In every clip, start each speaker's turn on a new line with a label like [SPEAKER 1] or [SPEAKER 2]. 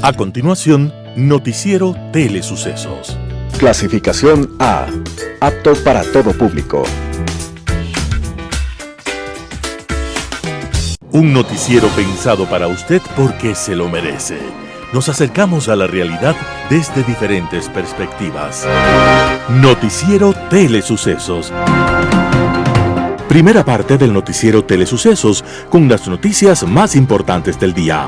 [SPEAKER 1] A continuación, Noticiero Telesucesos.
[SPEAKER 2] Clasificación A. Apto para todo público.
[SPEAKER 1] Un noticiero pensado para usted porque se lo merece. Nos acercamos a la realidad desde diferentes perspectivas. Noticiero Telesucesos. Primera parte del Noticiero Telesucesos con las noticias más importantes del día.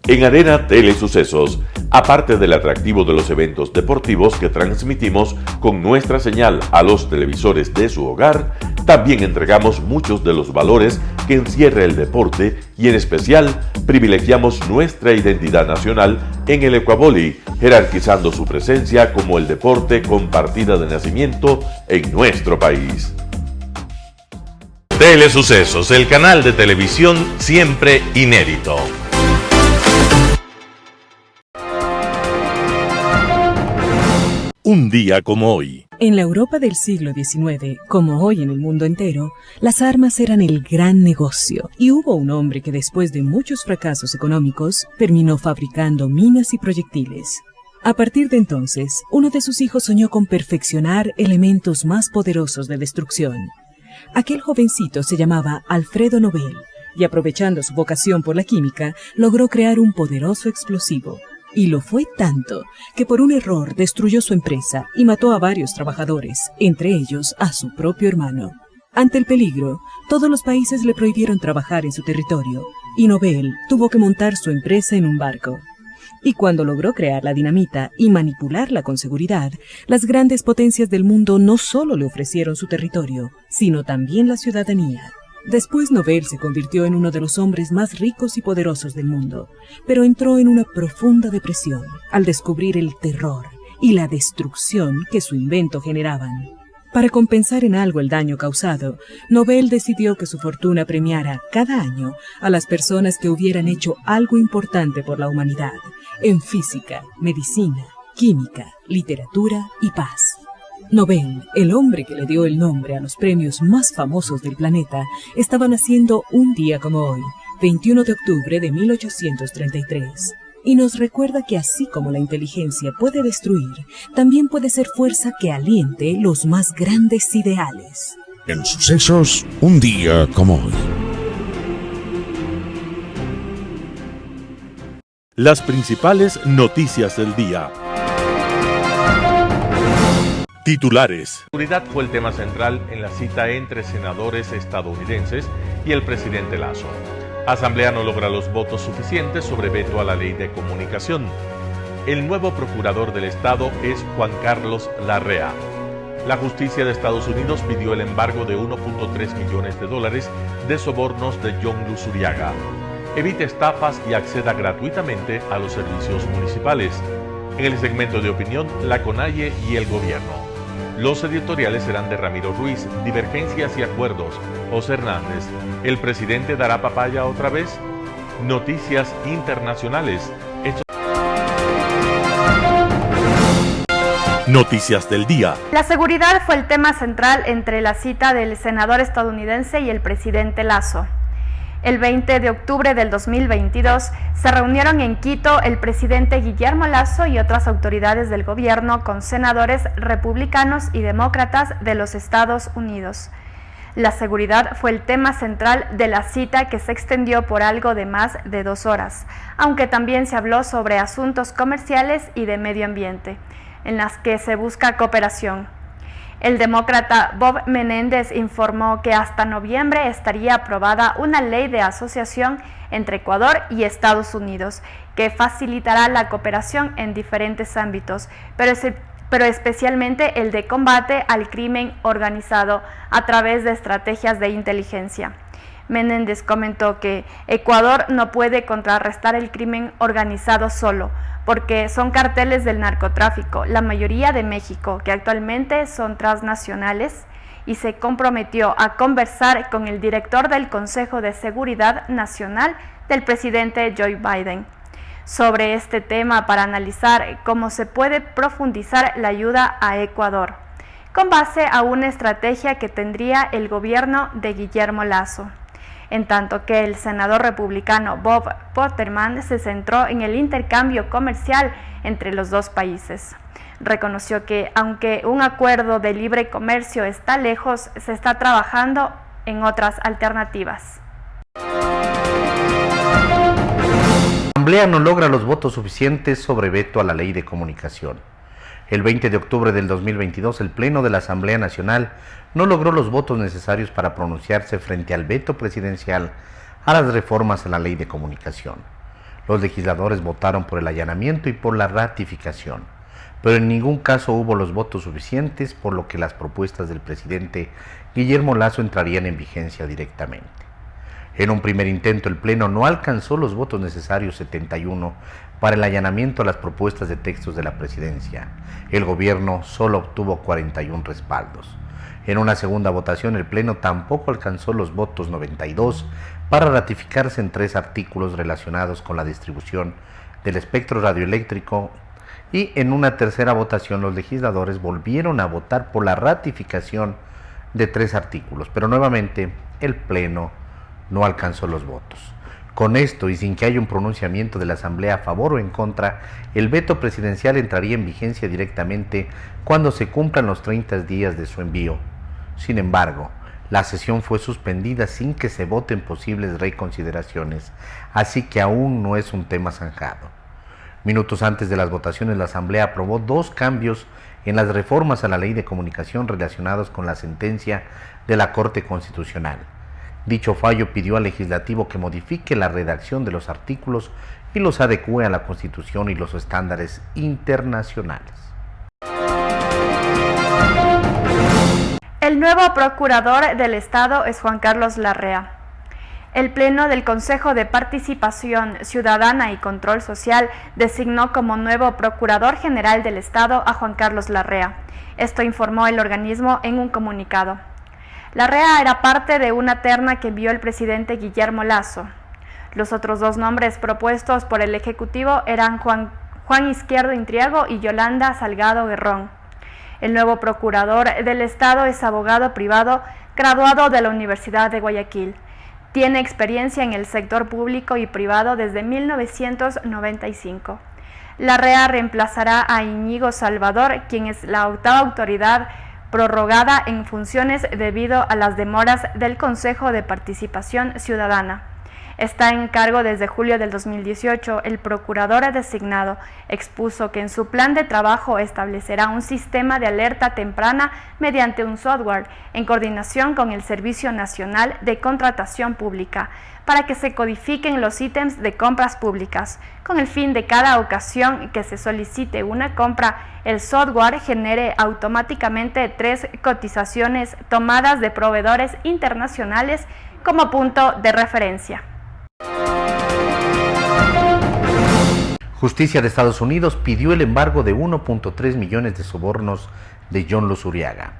[SPEAKER 1] En Arena Telesucesos, aparte del atractivo de los eventos deportivos que transmitimos con nuestra señal a los televisores de su hogar, también entregamos muchos de los valores que encierra el deporte y en especial privilegiamos nuestra identidad nacional en el Ecuavoli, jerarquizando su presencia como el deporte con partida de nacimiento en nuestro país. Telesucesos, el canal de televisión siempre inédito. Un día como hoy.
[SPEAKER 3] En la Europa del siglo XIX, como hoy en el mundo entero, las armas eran el gran negocio y hubo un hombre que después de muchos fracasos económicos terminó fabricando minas y proyectiles. A partir de entonces, uno de sus hijos soñó con perfeccionar elementos más poderosos de destrucción. Aquel jovencito se llamaba Alfredo Nobel y aprovechando su vocación por la química, logró crear un poderoso explosivo. Y lo fue tanto que por un error destruyó su empresa y mató a varios trabajadores, entre ellos a su propio hermano. Ante el peligro, todos los países le prohibieron trabajar en su territorio y Nobel tuvo que montar su empresa en un barco. Y cuando logró crear la dinamita y manipularla con seguridad, las grandes potencias del mundo no solo le ofrecieron su territorio, sino también la ciudadanía. Después Nobel se convirtió en uno de los hombres más ricos y poderosos del mundo, pero entró en una profunda depresión al descubrir el terror y la destrucción que su invento generaban. Para compensar en algo el daño causado, Nobel decidió que su fortuna premiara cada año a las personas que hubieran hecho algo importante por la humanidad, en física, medicina, química, literatura y paz. Nobel, el hombre que le dio el nombre a los premios más famosos del planeta, estaba naciendo un día como hoy, 21 de octubre de 1833. Y nos recuerda que así como la inteligencia puede destruir, también puede ser fuerza que aliente los más grandes ideales.
[SPEAKER 4] En Sucesos, un día como hoy.
[SPEAKER 1] Las principales noticias del día. Titulares. Seguridad fue el tema central en la cita entre senadores estadounidenses y el presidente Lasso. Asamblea no logra los votos suficientes sobre veto a la ley de comunicación. El nuevo procurador del Estado es Juan Carlos Larrea. La justicia de Estados Unidos pidió el embargo de $1.3 millones de sobornos de John Luz Uriaga. Evite estafas y acceda gratuitamente a los servicios municipales. En el segmento de opinión, la CONAIE y el gobierno. Los editoriales serán de Ramiro Ruiz, Divergencias y Acuerdos, José Hernández. ¿El presidente dará papaya otra vez? Noticias internacionales. Noticias del día.
[SPEAKER 5] La seguridad fue el tema central entre la cita del senador estadounidense y el presidente Lasso. El 20 de octubre del 2022 se reunieron en Quito el presidente Guillermo Lasso y otras autoridades del gobierno con senadores republicanos y demócratas de los Estados Unidos. La seguridad fue el tema central de la cita que se extendió por algo de más de 2 horas, aunque también se habló sobre asuntos comerciales y de medio ambiente, en las que se busca cooperación. El demócrata Bob Menéndez informó que hasta noviembre estaría aprobada una ley de asociación entre Ecuador y Estados Unidos que facilitará la cooperación en diferentes ámbitos, pero especialmente el de combate al crimen organizado a través de estrategias de inteligencia. Menéndez comentó que Ecuador no puede contrarrestar el crimen organizado solo, porque son carteles del narcotráfico, la mayoría de México, que actualmente son transnacionales, y se comprometió a conversar con el director del Consejo de Seguridad Nacional del presidente Joe Biden sobre este tema para analizar cómo se puede profundizar la ayuda a Ecuador, con base a una estrategia que tendría el gobierno de Guillermo Lasso. en tanto que el senador republicano Bob Potterman se centró en el intercambio comercial entre los dos países. Reconoció que, aunque un acuerdo de libre comercio está lejos, se está trabajando en otras alternativas.
[SPEAKER 6] La Asamblea no logra los votos suficientes sobre veto a la ley de comunicación. El 20 de octubre del 2022, el Pleno de la Asamblea Nacional no logró los votos necesarios para pronunciarse frente al veto presidencial a las reformas a la ley de comunicación. Los legisladores votaron por el allanamiento y por la ratificación, pero en ningún caso hubo los votos suficientes, por lo que las propuestas del presidente Guillermo Lasso entrarían en vigencia directamente. En un primer intento, el Pleno no alcanzó los votos necesarios, 71, para el allanamiento a las propuestas de textos de la presidencia. El gobierno solo obtuvo 41 respaldos. En una segunda votación, el Pleno tampoco alcanzó los votos, 92, para ratificarse en 3 artículos relacionados con la distribución del espectro radioeléctrico, y en una tercera votación los legisladores volvieron a votar por la ratificación de 3 artículos, pero nuevamente el Pleno no alcanzó los votos. Con esto, y sin que haya un pronunciamiento de la Asamblea a favor o en contra, el veto presidencial entraría en vigencia directamente cuando se cumplan los 30 días de su envío. Sin embargo, la sesión fue suspendida sin que se voten posibles reconsideraciones, así que aún no es un tema zanjado. Minutos antes de las votaciones, la Asamblea aprobó 2 cambios en las reformas a la ley de comunicación relacionados con la sentencia de la Corte Constitucional. Dicho fallo pidió al legislativo que modifique la redacción de los artículos y los adecúe a la Constitución y los estándares internacionales.
[SPEAKER 5] El nuevo procurador del Estado es Juan Carlos Larrea. El Pleno del Consejo de Participación Ciudadana y Control Social designó como nuevo Procurador General del Estado a Juan Carlos Larrea. Esto informó el organismo en un comunicado. Larrea era parte de una terna que envió el presidente Guillermo Lasso. Los otros 2 nombres propuestos por el Ejecutivo eran Juan Izquierdo Intriago y Yolanda Salgado Guerrón. El nuevo Procurador del Estado es abogado privado graduado de la Universidad de Guayaquil. Tiene experiencia en el sector público y privado desde 1995. Larrea reemplazará a Íñigo Salvador, quien es la 8ª autoridad prorrogada en funciones debido a las demoras del Consejo de Participación Ciudadana. Está en cargo desde julio del 2018. El procurador designado expuso que en su plan de trabajo establecerá un sistema de alerta temprana mediante un software en coordinación con el Servicio Nacional de Contratación Pública para que se codifiquen los ítems de compras públicas. Con el fin de cada ocasión que se solicite una compra, el software genere automáticamente 3 cotizaciones tomadas de proveedores internacionales como punto de referencia.
[SPEAKER 6] Justicia de Estados Unidos pidió el embargo de 1.3 millones de sobornos de John Luzuriaga.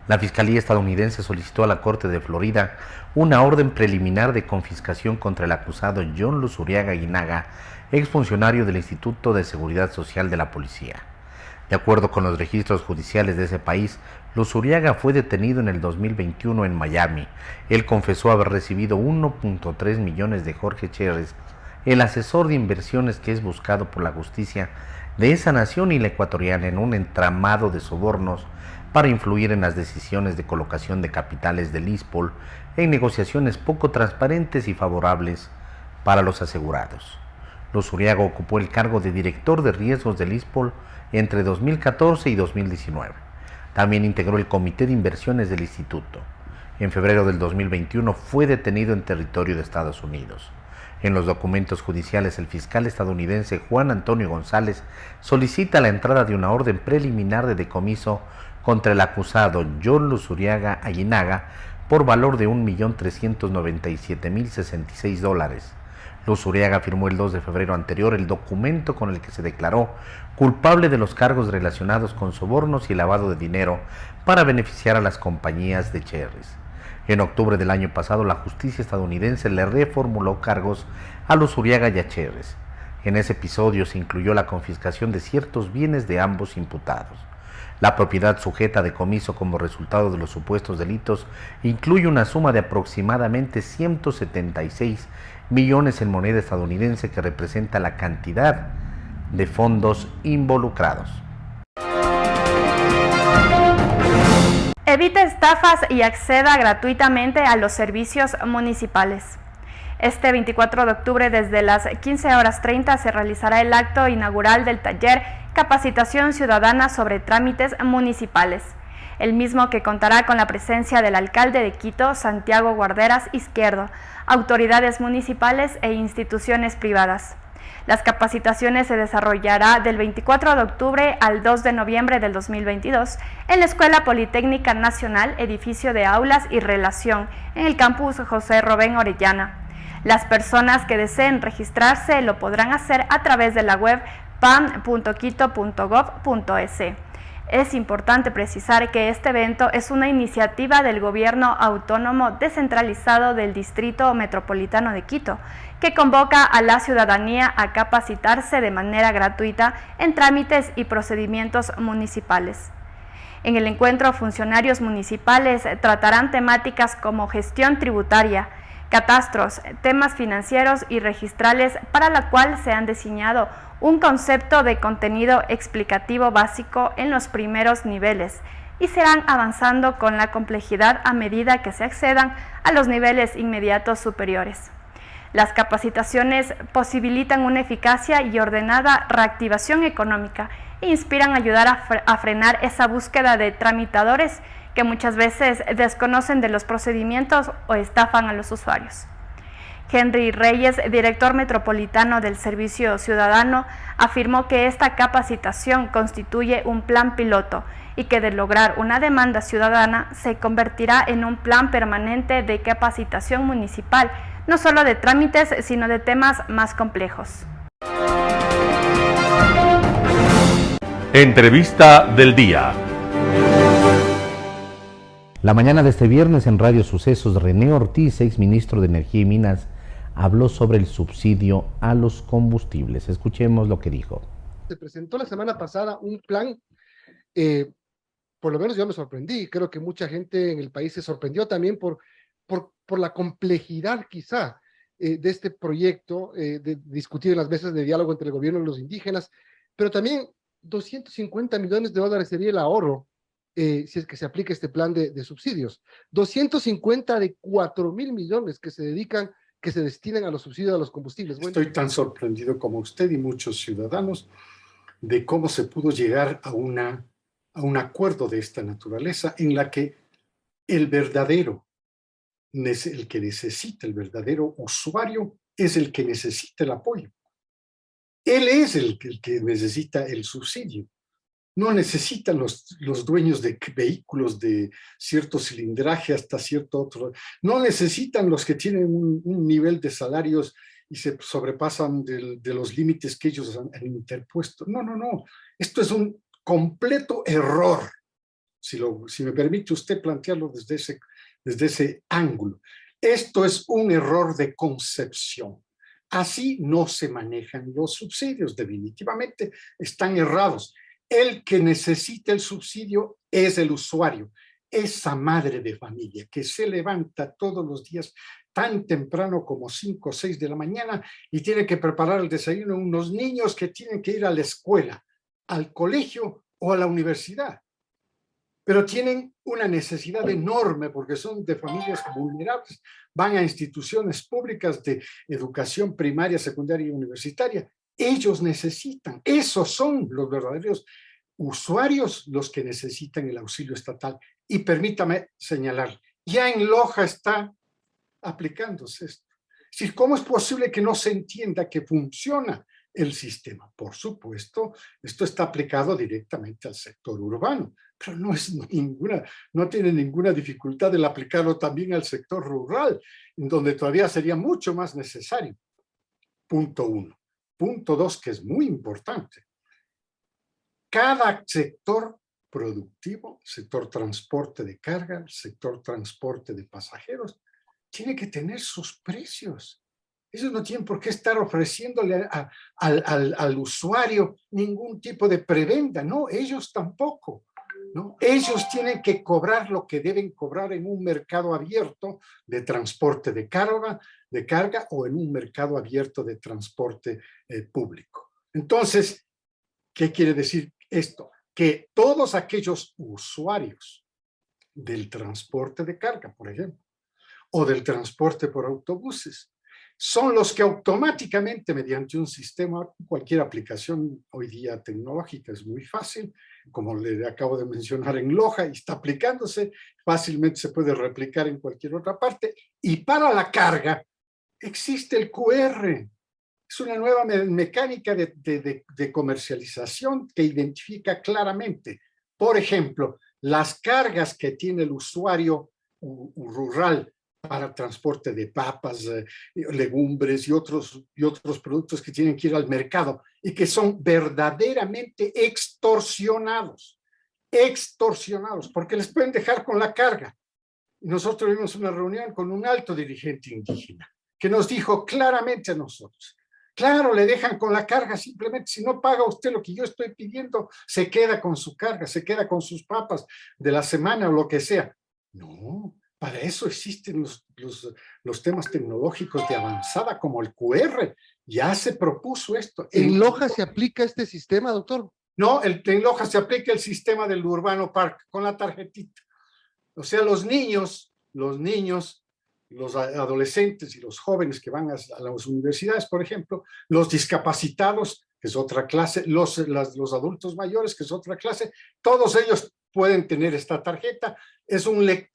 [SPEAKER 6] La Fiscalía estadounidense solicitó a la Corte de Florida una orden preliminar de confiscación contra el acusado John Luzuriaga Aguinaga, exfuncionario del Instituto de Seguridad Social de la Policía. De acuerdo con los registros judiciales de ese país, Luzuriaga fue detenido en el 2021 en Miami. Él confesó haber recibido 1.3 millones de Jorge Chérez, el asesor de inversiones que es buscado por la justicia de esa nación y la ecuatoriana, en un entramado de sobornos para influir en las decisiones de colocación de capitales del ISPOL en negociaciones poco transparentes y favorables para los asegurados. Luzuriaga ocupó el cargo de director de riesgos del ISPOL entre 2014 y 2019. También integró el comité de inversiones del instituto. En febrero del 2021 fue detenido en territorio de Estados Unidos. En los documentos judiciales, el fiscal estadounidense Juan Antonio González solicita la entrada de una orden preliminar de decomiso contra el acusado John Luzuriaga Aguinaga por valor de $1.397.066. Luzuriaga firmó el 2 de febrero anterior el documento con el que se declaró culpable de los cargos relacionados con sobornos y lavado de dinero para beneficiar a las compañías de Cherries. En octubre del año pasado, la justicia estadounidense le reformuló cargos a Luzuriaga y a Cherries. En ese episodio se incluyó la confiscación de ciertos bienes de ambos imputados. La propiedad sujeta a decomiso como resultado de los supuestos delitos incluye una suma de aproximadamente 176 millones en moneda estadounidense, que representa la cantidad de fondos involucrados.
[SPEAKER 5] Evite estafas y acceda gratuitamente a los servicios municipales. Este 24 de octubre, desde las 15:30, se realizará el acto inaugural del taller Capacitación Ciudadana sobre Trámites Municipales, el mismo que contará con la presencia del alcalde de Quito, Santiago Guarderas Izquierdo, autoridades municipales e instituciones privadas. Las capacitaciones se desarrollará del 24 de octubre al 2 de noviembre del 2022 en la Escuela Politécnica Nacional, edificio de aulas y relación, en el campus José Robén Orellana. Las personas que deseen registrarse lo podrán hacer a través de la web pam.quito.gov.es. Es importante precisar que este evento es una iniciativa del Gobierno Autónomo Descentralizado del Distrito Metropolitano de Quito, que convoca a la ciudadanía a capacitarse de manera gratuita en trámites y procedimientos municipales. En el encuentro, funcionarios municipales tratarán temáticas como gestión tributaria, catastros, temas financieros y registrales, para la cual se han diseñado un concepto de contenido explicativo básico en los primeros niveles y serán avanzando con la complejidad a medida que se accedan a los niveles inmediatos superiores. Las capacitaciones posibilitan una eficacia y ordenada reactivación económica e inspiran a ayudar a frenar esa búsqueda de tramitadores que muchas veces desconocen de los procedimientos o estafan a los usuarios. Henry Reyes, director metropolitano del Servicio Ciudadano, afirmó que esta capacitación constituye un plan piloto y que, de lograr una demanda ciudadana, se convertirá en un plan permanente de capacitación municipal, no solo de trámites, sino de temas más complejos.
[SPEAKER 1] Entrevista del día.
[SPEAKER 6] La mañana de este viernes, en Radio Sucesos, René Ortiz, exministro de Energía y Minas, habló sobre el subsidio a los combustibles. Escuchemos lo que dijo.
[SPEAKER 7] Se presentó la semana pasada un plan, por lo menos yo me sorprendí, creo que mucha gente en el país se sorprendió también por la complejidad quizá de este proyecto, de discutir en las mesas de diálogo entre el gobierno y los indígenas, pero también 250 millones de dólares sería el ahorro si es que se aplica este plan de subsidios. 250 de 4.000 millones que se destinan a los subsidios a los combustibles. Bueno,
[SPEAKER 8] estoy tan sorprendido como usted y muchos ciudadanos de cómo se pudo llegar a un acuerdo de esta naturaleza, en la que el verdadero usuario es el que necesita el apoyo. Él es el que necesita el subsidio. No necesitan los dueños de vehículos de cierto cilindraje hasta cierto otro. No necesitan los que tienen un nivel de salarios y se sobrepasan de los límites que ellos han interpuesto. No. Esto es un completo error, si me permite usted plantearlo desde ese ángulo. Esto es un error de concepción. Así no se manejan los subsidios, definitivamente están errados. El que necesita el subsidio es el usuario, esa madre de familia que se levanta todos los días tan temprano como 5 o 6 de la mañana y tiene que preparar el desayuno a unos niños que tienen que ir a la escuela, al colegio o a la universidad. Pero tienen una necesidad enorme porque son de familias vulnerables, van a instituciones públicas de educación primaria, secundaria y universitaria. Ellos necesitan, esos son los verdaderos usuarios los que necesitan el auxilio estatal. Y permítame señalar, ya en Loja está aplicándose esto. ¿Cómo es posible que no se entienda que funciona el sistema? Por supuesto, esto está aplicado directamente al sector urbano, pero no tiene ninguna dificultad el aplicarlo también al sector rural, en donde todavía sería mucho más necesario. Punto 1. Punto 2, que es muy importante. Cada sector productivo, sector transporte de carga, sector transporte de pasajeros, tiene que tener sus precios. Ellos no tienen por qué estar ofreciéndole al usuario ningún tipo de prebenda. No, ellos tampoco. ¿no? Ellos tienen que cobrar lo que deben cobrar en un mercado abierto de transporte de carga o en un mercado abierto de transporte público. Entonces, ¿qué quiere decir esto? Que todos aquellos usuarios del transporte de carga, por ejemplo, o del transporte por autobuses, son los que automáticamente, mediante un sistema, cualquier aplicación hoy día tecnológica es muy fácil, como le acabo de mencionar en Loja, y está aplicándose, fácilmente se puede replicar en cualquier otra parte, y para la carga existe el QR. Es una nueva mecánica de comercialización que identifica claramente, por ejemplo, las cargas que tiene el usuario rural para transporte de papas, legumbres y otros productos que tienen que ir al mercado y que son verdaderamente extorsionados, porque les pueden dejar con la carga. Y nosotros tuvimos una reunión con un alto dirigente indígena que nos dijo claramente a nosotros, claro, le dejan con la carga, simplemente si no paga usted lo que yo estoy pidiendo, se queda con su carga, se queda con sus papas de la semana o lo que sea. No, para eso existen los temas tecnológicos de avanzada como el QR. Ya se propuso esto.
[SPEAKER 7] ¿En Loja se aplica este sistema, doctor?
[SPEAKER 8] No, en Loja se aplica el sistema del Urbano Park con la tarjetita. O sea, los niños, los adolescentes y los jóvenes que van a las universidades, por ejemplo, los discapacitados, que es otra clase, los adultos mayores, que es otra clase, todos ellos pueden tener esta tarjeta. Es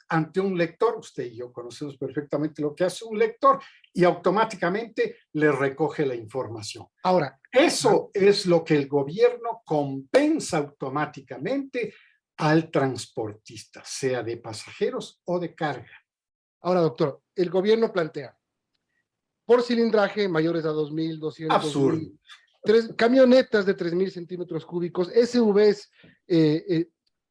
[SPEAKER 8] ante un lector, usted y yo conocemos perfectamente lo que hace un lector, y automáticamente le recoge la información.
[SPEAKER 7] Ahora,
[SPEAKER 8] eso es lo que el gobierno compensa automáticamente al transportista, sea de pasajeros o de carga.
[SPEAKER 7] Ahora, doctor, el gobierno plantea por cilindraje mayores a 2.200,
[SPEAKER 8] absurdo.
[SPEAKER 7] Camionetas de 3.000 centímetros cúbicos, SUVs,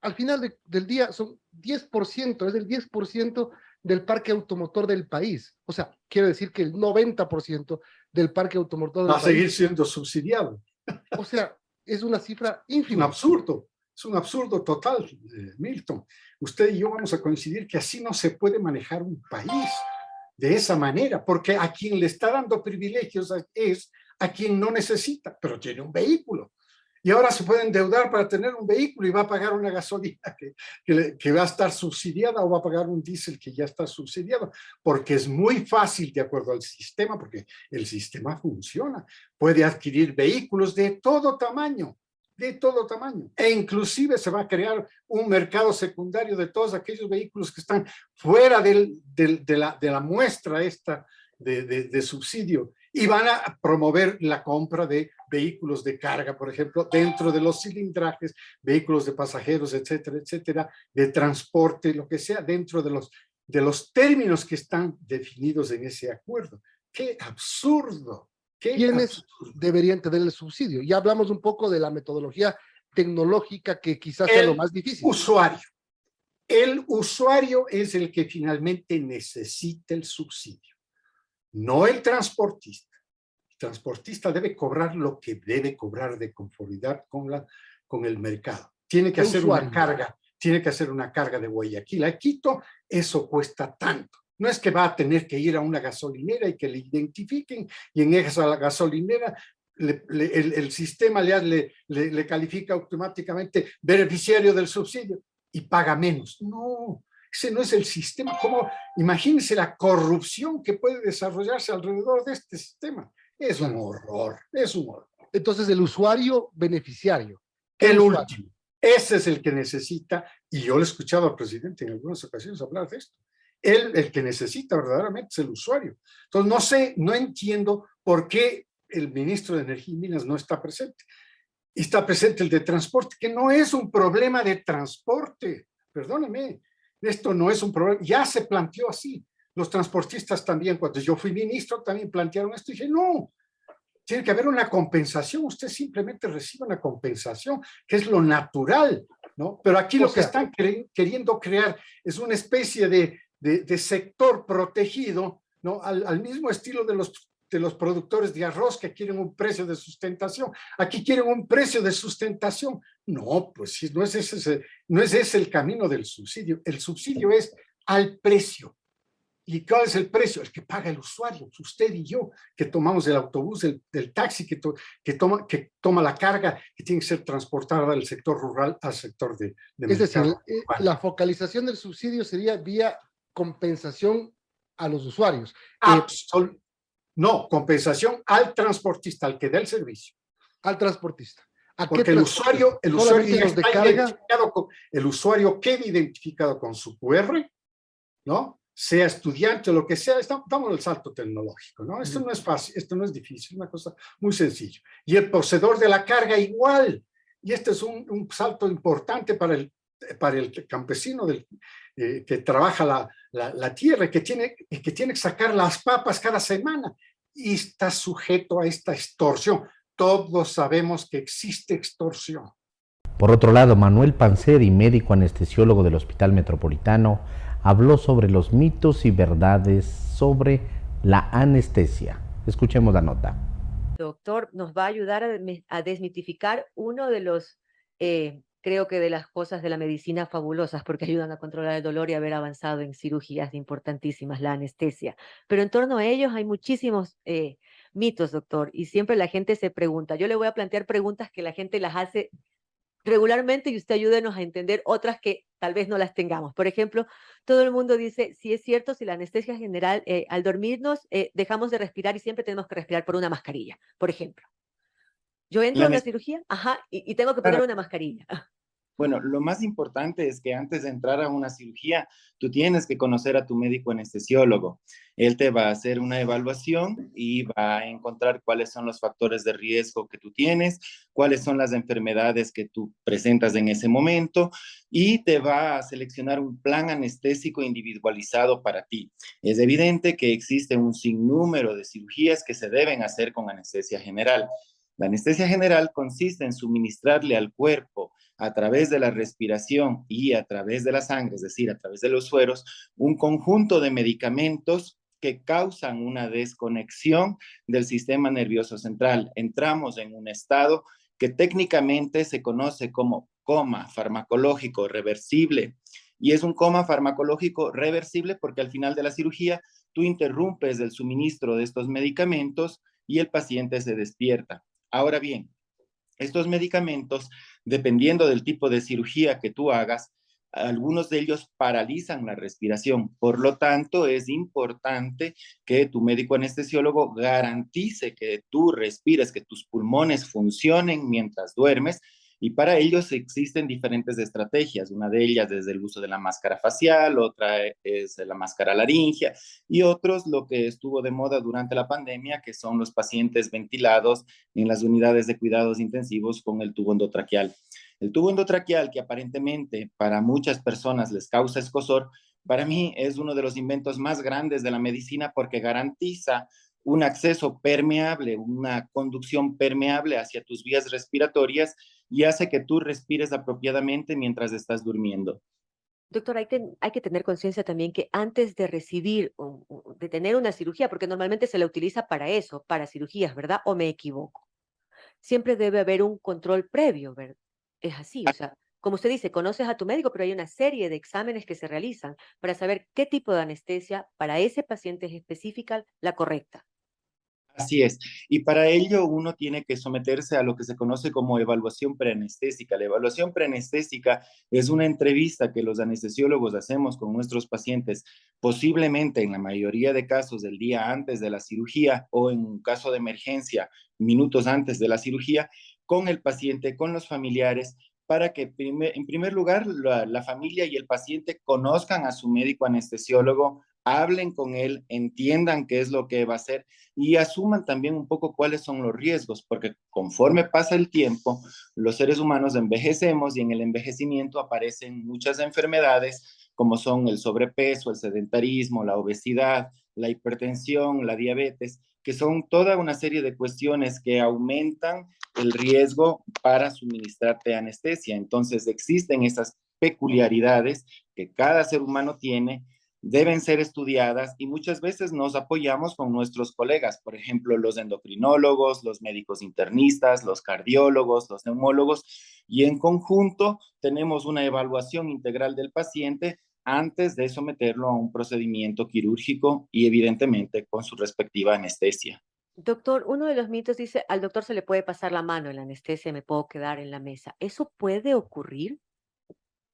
[SPEAKER 7] al final del día son 10%, es el 10% del parque automotor del país. O sea, quiere decir que el 90% del parque automotor del
[SPEAKER 8] país va a seguir siendo subsidiado.
[SPEAKER 7] O sea, es una cifra ínfima.
[SPEAKER 8] Es un absurdo total, Milton. Usted y yo vamos a coincidir que así no se puede manejar un país de esa manera, porque a quien le está dando privilegios es a quien no necesita, pero tiene un vehículo. Y ahora se puede endeudar para tener un vehículo y va a pagar una gasolina que va a estar subsidiada, o va a pagar un diésel que ya está subsidiado, porque es muy fácil, de acuerdo al sistema, porque el sistema funciona. Puede adquirir vehículos de todo tamaño, e inclusive se va a crear un mercado secundario de todos aquellos vehículos que están fuera de la muestra esta de subsidio, y van a promover la compra de vehículos de carga, por ejemplo, dentro de los cilindrajes, vehículos de pasajeros, etcétera, etcétera, de transporte, lo que sea, dentro de los términos que están definidos en ese acuerdo. ¡Qué absurdo!
[SPEAKER 7] ¿Quiénes deberían tener el subsidio? Ya hablamos un poco de la metodología tecnológica, que quizás sea lo más difícil.
[SPEAKER 8] El usuario es el que finalmente necesita el subsidio, no el transportista. El transportista debe cobrar lo que debe cobrar de conformidad con el mercado. Tiene que hacer una carga de Guayaquil a Quito, eso cuesta tanto. No es que va a tener que ir a una gasolinera y que le identifiquen, y en esa gasolinera el sistema le califica automáticamente beneficiario del subsidio y paga menos. No, ese no es el sistema. Imagínense la corrupción que puede desarrollarse alrededor de este sistema. Es un horror, es un horror.
[SPEAKER 7] Entonces, el usuario beneficiario.
[SPEAKER 8] El último. Ese es el que necesita, y yo le he escuchado al presidente en algunas ocasiones hablar de esto. El que necesita verdaderamente es el usuario. Entonces, no entiendo por qué el ministro de Energía y Minas no está presente. Está presente el de transporte, que no es un problema de transporte. Perdóneme, esto no es un problema. Ya se planteó así. Los transportistas también, cuando yo fui ministro, también plantearon esto. Y dije, no, tiene que haber una compensación. Usted simplemente recibe una compensación, que es lo natural, ¿no? Pero aquí lo que están queriendo crear es una especie de sector protegido, ¿no? Al mismo estilo de los productores de arroz que quieren un precio de sustentación. Aquí quieren un precio de sustentación. No, pues sí, no es ese el camino del subsidio. El subsidio es al precio. ¿Y cuál es el precio? El que paga el usuario, usted y yo, que tomamos el autobús, el taxi, que toma la carga que tiene que ser transportada del sector rural al sector de
[SPEAKER 7] Es decir,
[SPEAKER 8] mercado.
[SPEAKER 7] la focalización del subsidio sería vía compensación a los usuarios.
[SPEAKER 8] No, compensación al transportista, al que dé el servicio.
[SPEAKER 7] Al transportista.
[SPEAKER 8] Porque el usuario el usuario queda identificado con su QR, ¿no? Sea estudiante o lo que sea, damos el salto tecnológico, ¿no? Esto no es fácil, esto no es difícil, es una cosa muy sencilla. Y el poseedor de la carga igual. Y este es un salto importante para el campesino que trabaja la tierra, que tiene que sacar las papas cada semana y está sujeto a esta extorsión. Todos sabemos que existe extorsión.
[SPEAKER 6] Por otro lado, Manuel Panseri, médico anestesiólogo del Hospital Metropolitano, habló sobre los mitos y verdades sobre la anestesia. Escuchemos la nota.
[SPEAKER 9] Doctor, nos va a ayudar a desmitificar uno de los, creo que de las cosas de la medicina fabulosas, porque ayudan a controlar el dolor y haber avanzado en cirugías importantísimas, la anestesia. Pero en torno a ellos hay muchísimos mitos, doctor, y siempre la gente se pregunta. Yo le voy a plantear preguntas que la gente las hace regularmente y usted ayúdenos a entender otras que tal vez no las tengamos. Por ejemplo, todo el mundo dice, si es cierto, si la anestesia general, al dormirnos, dejamos de respirar y siempre tenemos que respirar por una mascarilla, por ejemplo. Yo entro a una cirugía, y tengo que poner una mascarilla.
[SPEAKER 10] Bueno, lo más importante es que antes de entrar a una cirugía, tú tienes que conocer a tu médico anestesiólogo. Él te va a hacer una evaluación y va a encontrar cuáles son los factores de riesgo que tú tienes, cuáles son las enfermedades que tú presentas en ese momento y te va a seleccionar un plan anestésico individualizado para ti. Es evidente que existe un sinnúmero de cirugías que se deben hacer con anestesia general. La anestesia general consiste en suministrarle al cuerpo a través de la respiración y a través de la sangre, es decir, a través de los sueros, un conjunto de medicamentos que causan una desconexión del sistema nervioso central. Entramos en un estado que técnicamente se conoce como coma farmacológico reversible. Y es un coma farmacológico reversible porque al final de la cirugía tú interrumpes el suministro de estos medicamentos y el paciente se despierta. Ahora bien, estos medicamentos, dependiendo del tipo de cirugía que tú hagas, algunos de ellos paralizan la respiración. Por lo tanto, es importante que tu médico anestesiólogo garantice que tú respires, que tus pulmones funcionen mientras duermes. Y para ellos existen diferentes estrategias. Una de ellas es el uso de la máscara facial, otra es la máscara laringea y otros lo que estuvo de moda durante la pandemia, que son los pacientes ventilados en las unidades de cuidados intensivos con el tubo endotraqueal. El tubo endotraqueal, que aparentemente para muchas personas les causa escozor, para mí es uno de los inventos más grandes de la medicina porque garantiza un acceso permeable, una conducción permeable hacia tus vías respiratorias y hace que tú respires apropiadamente mientras estás durmiendo.
[SPEAKER 9] Doctor, hay que tener conciencia también que antes de recibir, de tener una cirugía, porque normalmente se la utiliza para eso, para cirugías, ¿verdad? ¿O me equivoco? Siempre debe haber un control previo, ¿verdad? Es así, o sea, como usted dice, conoces a tu médico, pero hay una serie de exámenes que se realizan para saber qué tipo de anestesia para ese paciente es específica, la correcta.
[SPEAKER 10] Así es. Y para ello uno tiene que someterse a lo que se conoce como evaluación preanestésica. La evaluación preanestésica es una entrevista que los anestesiólogos hacemos con nuestros pacientes, posiblemente en la mayoría de casos del día antes de la cirugía o en un caso de emergencia, minutos antes de la cirugía, con el paciente, con los familiares, para que en primer lugar la familia y el paciente conozcan a su médico anestesiólogo, hablen con él, entiendan qué es lo que va a hacer y asuman también un poco cuáles son los riesgos, porque conforme pasa el tiempo, los seres humanos envejecemos y en el envejecimiento aparecen muchas enfermedades como son el sobrepeso, el sedentarismo, la obesidad, la hipertensión, la diabetes, que son toda una serie de cuestiones que aumentan el riesgo para suministrarte anestesia. Entonces existen esas peculiaridades que cada ser humano tiene deben ser estudiadas y muchas veces nos apoyamos con nuestros colegas, por ejemplo, los endocrinólogos, los médicos internistas, los cardiólogos, los neumólogos, y en conjunto tenemos una evaluación integral del paciente antes de someterlo a un procedimiento quirúrgico y evidentemente con su respectiva anestesia.
[SPEAKER 9] Doctor, uno de los mitos dice, al doctor se le puede pasar la mano en la anestesia, me puedo quedar en la mesa. ¿Eso puede ocurrir?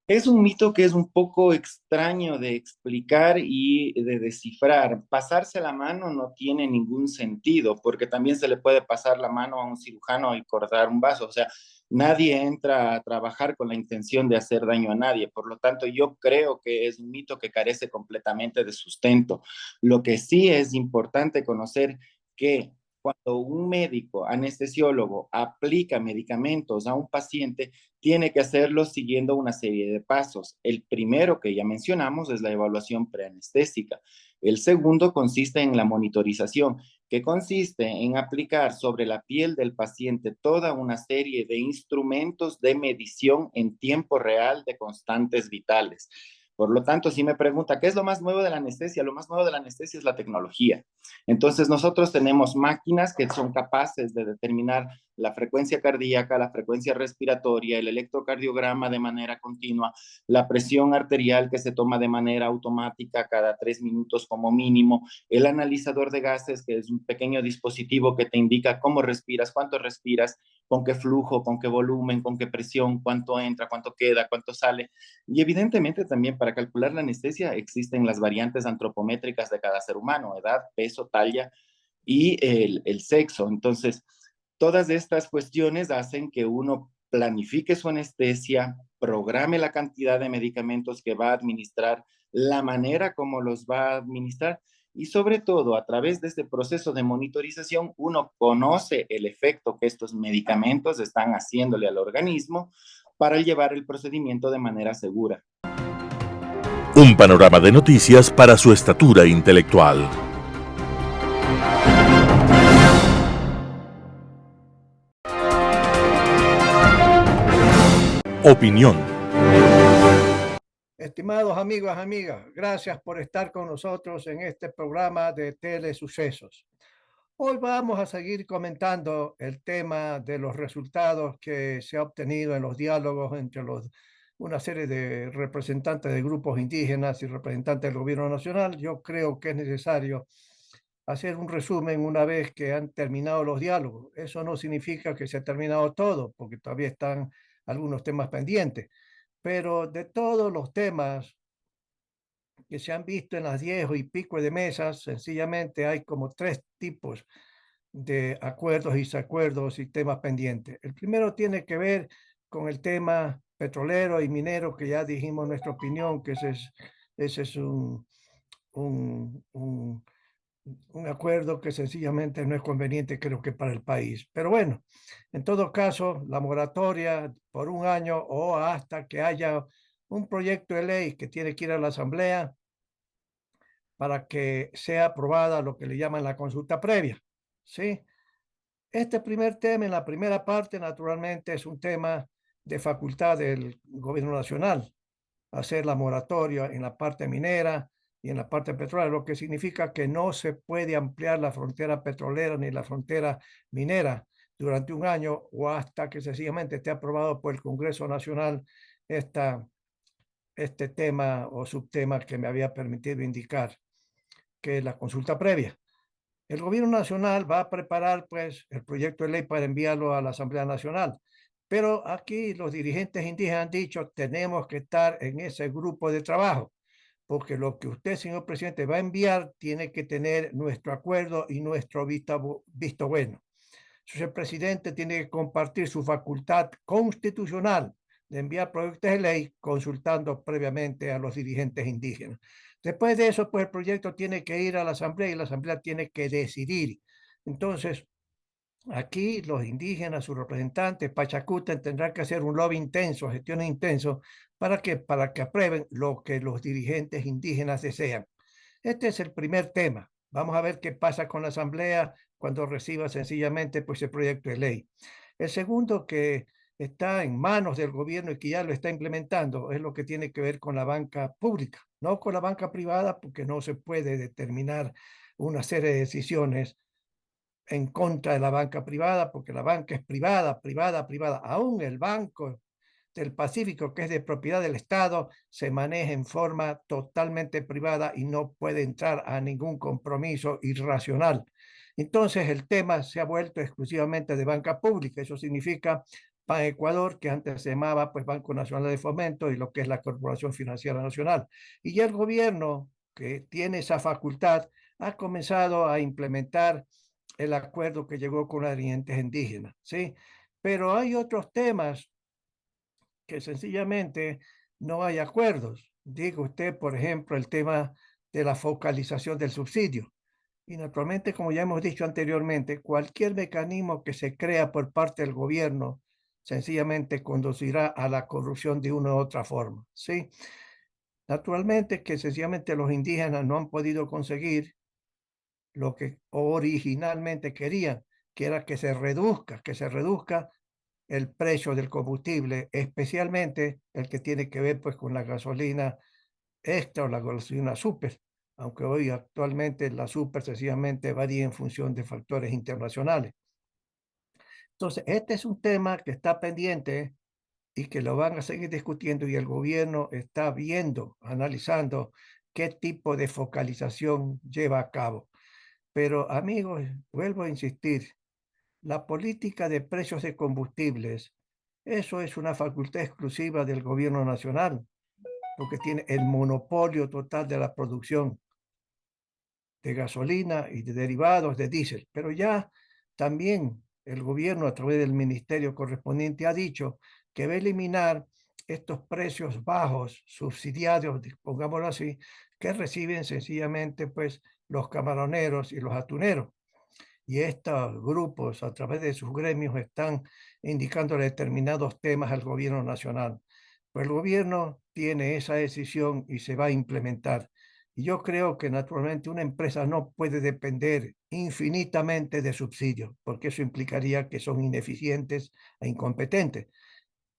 [SPEAKER 10] Es un mito que es un poco extraño de explicar y de descifrar. Pasarse la mano no tiene ningún sentido, porque también se le puede pasar la mano a un cirujano y cortar un vaso. O sea, nadie entra a trabajar con la intención de hacer daño a nadie. Por lo tanto, yo creo que es un mito que carece completamente de sustento. Lo que sí es importante conocer que cuando un médico anestesiólogo aplica medicamentos a un paciente, tiene que hacerlo siguiendo una serie de pasos. El primero que ya mencionamos es la evaluación preanestésica. El segundo consiste en la monitorización, que consiste en aplicar sobre la piel del paciente toda una serie de instrumentos de medición en tiempo real de constantes vitales. Por lo tanto, si me pregunta, ¿qué es lo más nuevo de la anestesia? Lo más nuevo de la anestesia es la tecnología. Entonces, nosotros tenemos máquinas que son capaces de determinar la frecuencia cardíaca, la frecuencia respiratoria, el electrocardiograma de manera continua, la presión arterial que se toma de manera automática cada 3 minutos como mínimo, el analizador de gases, que es un pequeño dispositivo que te indica cómo respiras, cuánto respiras, con qué flujo, con qué volumen, con qué presión, cuánto entra, cuánto queda, cuánto sale. Y evidentemente también para calcular la anestesia existen las variantes antropométricas de cada ser humano, edad, peso, talla y el sexo. Entonces, todas estas cuestiones hacen que uno planifique su anestesia, programe la cantidad de medicamentos que va a administrar, la manera como los va a administrar y sobre todo a través de este proceso de monitorización uno conoce el efecto que estos medicamentos están haciéndole al organismo para llevar el procedimiento de manera segura.
[SPEAKER 1] Un panorama de noticias para su estatura intelectual. Opinión.
[SPEAKER 11] Estimados amigos, amigas, gracias por estar con nosotros en este programa de Telesucesos. Hoy vamos a seguir comentando el tema de los resultados que se ha obtenido en los diálogos entre una serie de representantes de grupos indígenas y representantes del gobierno nacional. Yo creo que es necesario hacer un resumen una vez que han terminado los diálogos. Eso no significa que se ha terminado todo, porque todavía están algunos temas pendientes. Pero de todos los temas que se han visto en las 10 y pico de mesas, sencillamente hay como 3 tipos de acuerdos y desacuerdos y temas pendientes. El primero tiene que ver con el tema petrolero y minero, que ya dijimos nuestra opinión, que ese es un acuerdo que sencillamente no es conveniente, creo que para el país. Pero bueno, en todo caso, la moratoria por 1 año o hasta que haya un proyecto de ley que tiene que ir a la Asamblea para que sea aprobada lo que le llaman la consulta previa, ¿sí? Este primer tema, en la primera parte, naturalmente, es un tema de facultad del gobierno nacional, hacer la moratoria en la parte minera y en la parte petrolera, lo que significa que no se puede ampliar la frontera petrolera ni la frontera minera durante 1 año o hasta que sencillamente esté aprobado por el Congreso Nacional este tema o subtema que me había permitido indicar, que es la consulta previa. El gobierno nacional va a preparar pues el proyecto de ley para enviarlo a la Asamblea Nacional. Pero aquí los dirigentes indígenas han dicho, tenemos que estar en ese grupo de trabajo, porque lo que usted, señor presidente, va a enviar tiene que tener nuestro acuerdo y nuestro visto bueno. Entonces, el presidente tiene que compartir su facultad constitucional de enviar proyectos de ley consultando previamente a los dirigentes indígenas. Después de eso, pues el proyecto tiene que ir a la Asamblea y la Asamblea tiene que decidir. Entonces, aquí los indígenas, sus representantes, Pachacuten, tendrán que hacer un lobby intenso, gestiones intenso, para que aprueben lo que los dirigentes indígenas desean. Este es el primer tema. Vamos a ver qué pasa con la Asamblea cuando reciba sencillamente pues, el proyecto de ley. El segundo, que está en manos del gobierno y que ya lo está implementando, es lo que tiene que ver con la banca pública. no con la banca privada, porque no se puede determinar una serie de decisiones en contra de la banca privada, porque la banca es privada, privada, privada. Aún el Banco del Pacífico, que es de propiedad del Estado, se maneja en forma totalmente privada y no puede entrar a ningún compromiso irracional. Entonces el tema se ha vuelto exclusivamente de banca pública. Eso significa Ban Ecuador, que antes se llamaba pues Banco Nacional de Fomento, y lo que es la Corporación Financiera Nacional. Y ya el gobierno, que tiene esa facultad, ha comenzado a implementar el acuerdo que llegó con las dirigentes indígenas, ¿sí? Pero hay otros temas que sencillamente no hay acuerdos. Diga usted, por ejemplo, el tema de la focalización del subsidio. Y naturalmente, como ya hemos dicho anteriormente, cualquier mecanismo que se crea por parte del gobierno sencillamente conducirá a la corrupción de una u otra forma, ¿sí? Naturalmente que sencillamente los indígenas no han podido conseguir lo que originalmente querían, que era que se reduzca el precio del combustible, especialmente el que tiene que ver pues con la gasolina extra o la gasolina super, aunque hoy actualmente la super sencillamente varía en función de factores internacionales. Entonces, este es un tema que está pendiente y que lo van a seguir discutiendo, y el gobierno está viendo, analizando qué tipo de focalización lleva a cabo. Pero amigos, vuelvo a insistir, la política de precios de combustibles, eso es una facultad exclusiva del gobierno nacional, porque tiene el monopolio total de la producción de gasolina y de derivados de diésel. Pero ya también el gobierno, a través del ministerio correspondiente, ha dicho que va a eliminar estos precios bajos, subsidiados, pongámoslo así, que reciben sencillamente pues los camaroneros y los atuneros. Y estos grupos, a través de sus gremios, están indicando determinados temas al gobierno nacional. Pues el gobierno tiene esa decisión y se va a implementar. Y yo creo que naturalmente una empresa no puede depender infinitamente de subsidios, porque eso implicaría que son ineficientes e incompetentes.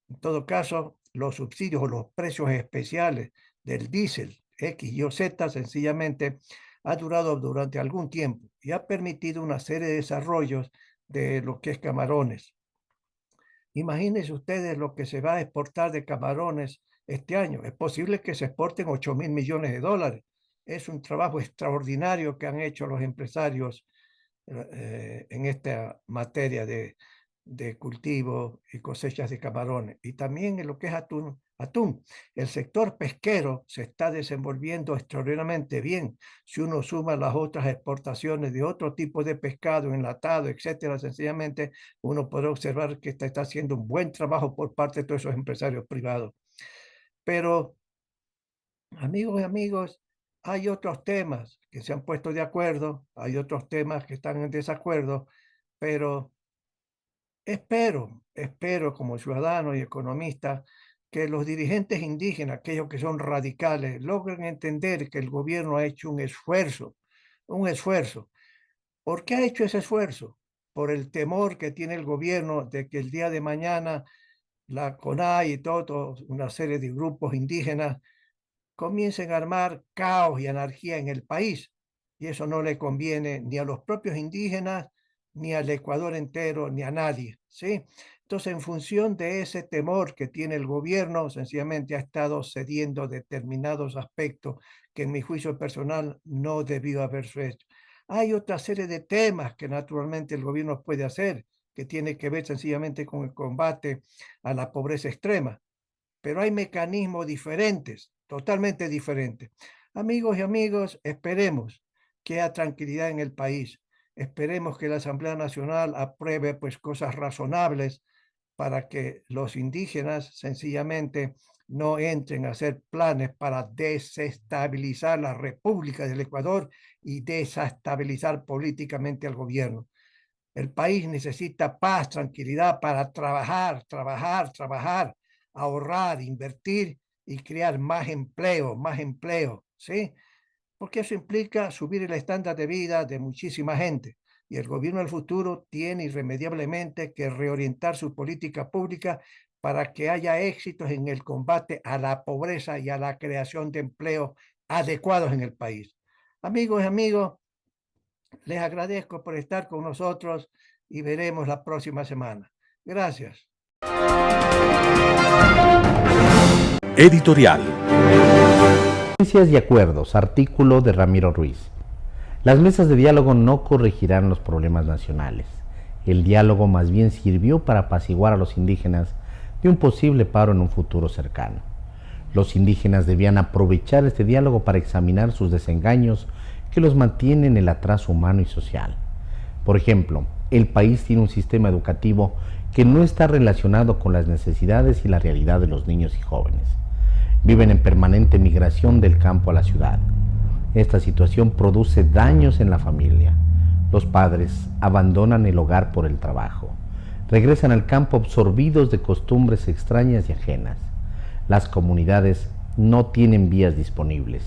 [SPEAKER 11] En todo caso, los subsidios o los precios especiales del diésel X, Y o Z sencillamente ha durado durante algún tiempo y ha permitido una serie de desarrollos de lo que es camarones. Imagínense ustedes lo que se va a exportar de camarones este año. Es posible que se exporten 8.000 millones de dólares. Es un trabajo extraordinario que han hecho los empresarios en esta materia de cultivo y cosechas de camarones. Y también en lo que es atún. El sector pesquero se está desenvolviendo extraordinariamente bien. Si uno suma las otras exportaciones de otro tipo de pescado, enlatado, etcétera, sencillamente uno puede observar que está haciendo un buen trabajo por parte de todos esos empresarios privados. Pero, amigos y amigos, hay otros temas que se han puesto de acuerdo, hay otros temas que están en desacuerdo, pero espero como ciudadano y economista que los dirigentes indígenas, aquellos que son radicales, logren entender que el gobierno ha hecho un esfuerzo, un esfuerzo. ¿Por qué ha hecho ese esfuerzo? Por el temor que tiene el gobierno de que el día de mañana la CONAI y toda una serie de grupos indígenas comiencen a armar caos y anarquía en el país. Y eso no le conviene ni a los propios indígenas, ni al Ecuador entero, ni a nadie, ¿sí? Entonces, en función de ese temor que tiene el gobierno, sencillamente ha estado cediendo determinados aspectos que en mi juicio personal no debió haberse hecho. Hay otra serie de temas que naturalmente el gobierno puede hacer, que tiene que ver sencillamente con el combate a la pobreza extrema, pero hay mecanismos diferentes, totalmente diferentes. Amigos y amigos, esperemos que haya tranquilidad en el país. Esperemos que la Asamblea Nacional apruebe pues cosas razonables para que los indígenas sencillamente no entren a hacer planes para desestabilizar la República del Ecuador y desestabilizar políticamente al gobierno. El país necesita paz, tranquilidad para trabajar, ahorrar, invertir y crear más empleo, ¿sí? Porque eso implica subir el estándar de vida de muchísima gente. Y el gobierno del futuro tiene irremediablemente que reorientar su política pública para que haya éxitos en el combate a la pobreza y a la creación de empleo adecuados en el país. Amigos y amigos, les agradezco por estar con nosotros y veremos la próxima semana. Gracias.
[SPEAKER 2] Editorial.
[SPEAKER 6] Y acuerdos, artículo de Ramiro Ruiz. Las mesas de diálogo no corregirán los problemas nacionales. El diálogo más bien sirvió para apaciguar a los indígenas de un posible paro en un futuro cercano. Los indígenas debían aprovechar este diálogo para examinar sus desengaños que los mantienen en el atraso humano y social. Por ejemplo, el país tiene un sistema educativo que no está relacionado con las necesidades y la realidad de los niños y jóvenes. Viven en permanente migración del campo a la ciudad. Esta situación produce daños en la familia. Los padres abandonan el hogar por el trabajo. Regresan al campo absorbidos de costumbres extrañas y ajenas. Las comunidades no tienen vías disponibles.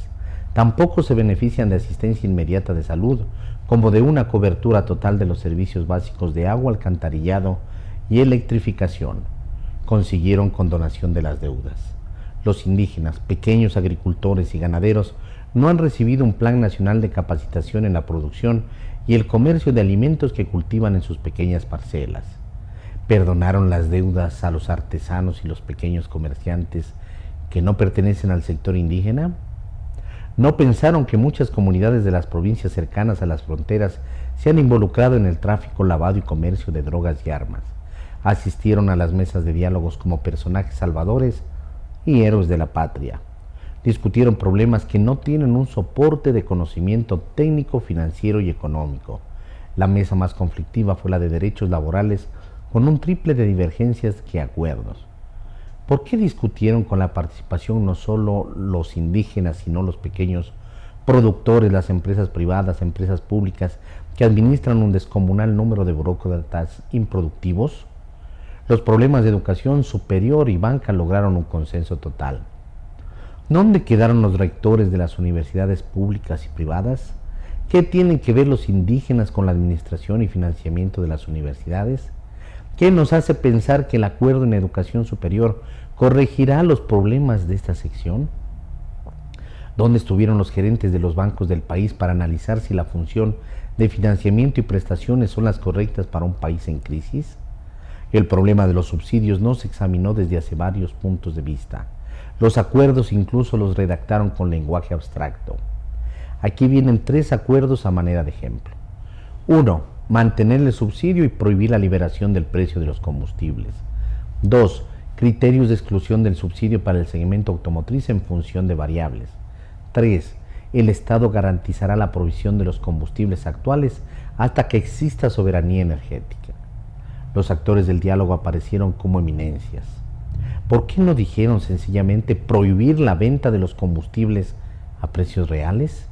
[SPEAKER 6] Tampoco se benefician de asistencia inmediata de salud, como de una cobertura total de los servicios básicos de agua, alcantarillado y electrificación. Consiguieron condonación de las deudas. Los indígenas, pequeños agricultores y ganaderos no han recibido un plan nacional de capacitación en la producción y el comercio de alimentos que cultivan en sus pequeñas parcelas. Perdonaron las deudas a los artesanos y los pequeños comerciantes que no pertenecen al sector indígena. ¿No pensaron que muchas comunidades de las provincias cercanas a las fronteras se han involucrado en el tráfico, lavado y comercio de drogas y armas? Asistieron a las mesas de diálogos como personajes salvadores y héroes de la patria. Discutieron problemas que no tienen un soporte de conocimiento técnico, financiero y económico. La mesa más conflictiva fue la de derechos laborales, con un triple de divergencias que acuerdos. ¿Por qué discutieron con la participación no solo los indígenas, sino los pequeños productores, las empresas privadas, empresas públicas que administran un descomunal número de burócratas improductivos? Los problemas de educación superior y banca lograron un consenso total. ¿Dónde quedaron los rectores de las universidades públicas y privadas? ¿Qué tienen que ver los indígenas con la administración y financiamiento de las universidades? ¿Qué nos hace pensar que el acuerdo en educación superior corregirá los problemas de esta sección? ¿Dónde estuvieron los gerentes de los bancos del país para analizar si la función de financiamiento y prestaciones son las correctas para un país en crisis? El problema de los subsidios no se examinó desde hace varios puntos de vista. Los acuerdos incluso los redactaron con lenguaje abstracto. Aquí vienen 3 acuerdos a manera de ejemplo. 1. Mantener el subsidio y prohibir la liberación del precio de los combustibles. 2. Criterios de exclusión del subsidio para el segmento automotriz en función de variables. 3. El Estado garantizará la provisión de los combustibles actuales hasta que exista soberanía energética. Los actores del diálogo aparecieron como eminencias. ¿Por qué no dijeron sencillamente prohibir la venta de los combustibles a precios reales?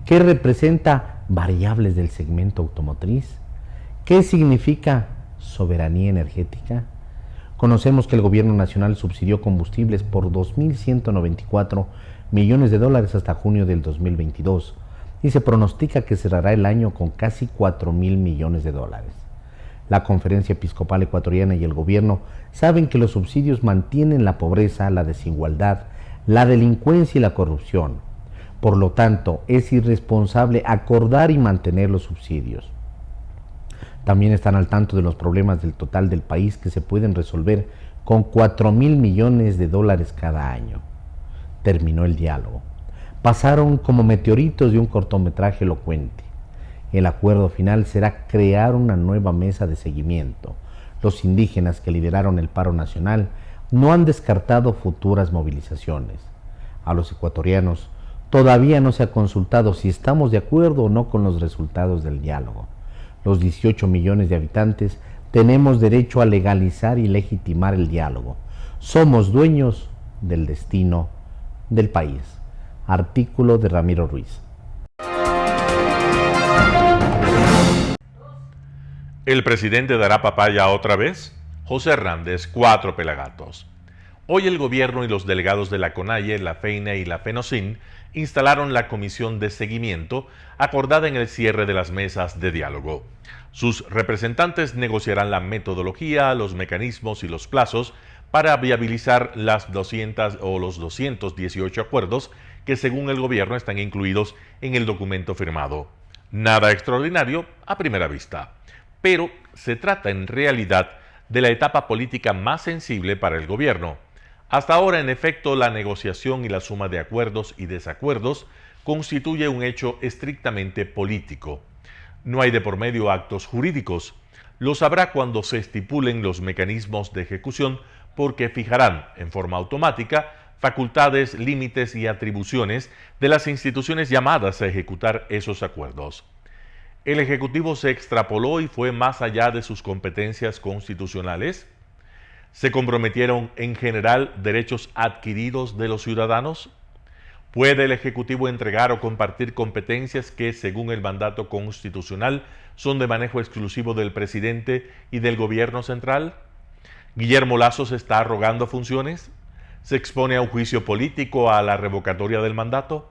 [SPEAKER 6] ¿Qué representa variables del segmento automotriz? ¿Qué significa soberanía energética? Conocemos que el gobierno nacional subsidió combustibles por $2.194 millones hasta junio del 2022 y se pronostica que cerrará el año con casi $4.000 millones. La Conferencia Episcopal Ecuatoriana y el gobierno saben que los subsidios mantienen la pobreza, la desigualdad, la delincuencia y la corrupción. Por lo tanto, es irresponsable acordar y mantener los subsidios. También están al tanto de los problemas del total del país que se pueden resolver con $4.000 millones cada año. Terminó el diálogo. Pasaron como meteoritos de un cortometraje elocuente. El acuerdo final será crear una nueva mesa de seguimiento. Los indígenas que lideraron el paro nacional no han descartado futuras movilizaciones. A los ecuatorianos todavía no se ha consultado si estamos de acuerdo o no con los resultados del diálogo. Los 18 millones de habitantes tenemos derecho a legalizar y legitimar el diálogo. Somos dueños del destino del país. Artículo de Ramiro Ruiz.
[SPEAKER 1] ¿El presidente dará papaya otra vez? José Hernández, 4 Pelagatos. Hoy el gobierno y los delegados de la CONAIE, la FEINE y la FENOCIN instalaron la comisión de seguimiento acordada en el cierre de las mesas de diálogo. Sus representantes negociarán la metodología, los mecanismos y los plazos para viabilizar las 200 o los 218 acuerdos que según el gobierno están incluidos en el documento firmado. Nada extraordinario a primera vista, pero se trata en realidad de la etapa política más sensible para el gobierno. Hasta ahora, en efecto, la negociación y la suma de acuerdos y desacuerdos constituye un hecho estrictamente político. No hay de por medio actos jurídicos. Los habrá cuando se estipulen los mecanismos de ejecución, porque fijarán en forma automática facultades, límites y atribuciones de las instituciones llamadas a ejecutar esos acuerdos. El Ejecutivo se extrapoló y fue más allá de sus competencias constitucionales. ¿Se comprometieron en general derechos adquiridos de los ciudadanos? ¿Puede el Ejecutivo entregar o compartir competencias que, según el mandato constitucional, son de manejo exclusivo del presidente y del gobierno central? ¿Guillermo Lasso se está arrogando funciones? ¿Se expone a un juicio político a la revocatoria del mandato?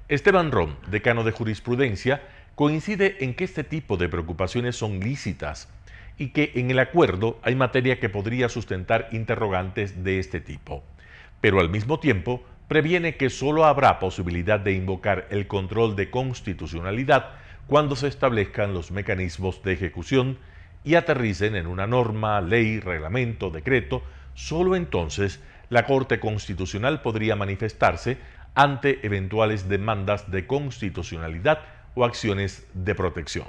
[SPEAKER 1] Esteban Rom, decano de Jurisprudencia, coincide en que este tipo de preocupaciones son lícitas y que en el acuerdo hay materia que podría sustentar interrogantes de este tipo, pero al mismo tiempo previene que solo habrá posibilidad de invocar el control de constitucionalidad cuando se establezcan los mecanismos de ejecución y aterricen en una norma, ley, reglamento, decreto. Solo entonces la Corte Constitucional podría manifestarse ante eventuales demandas de constitucionalidad o acciones de protección.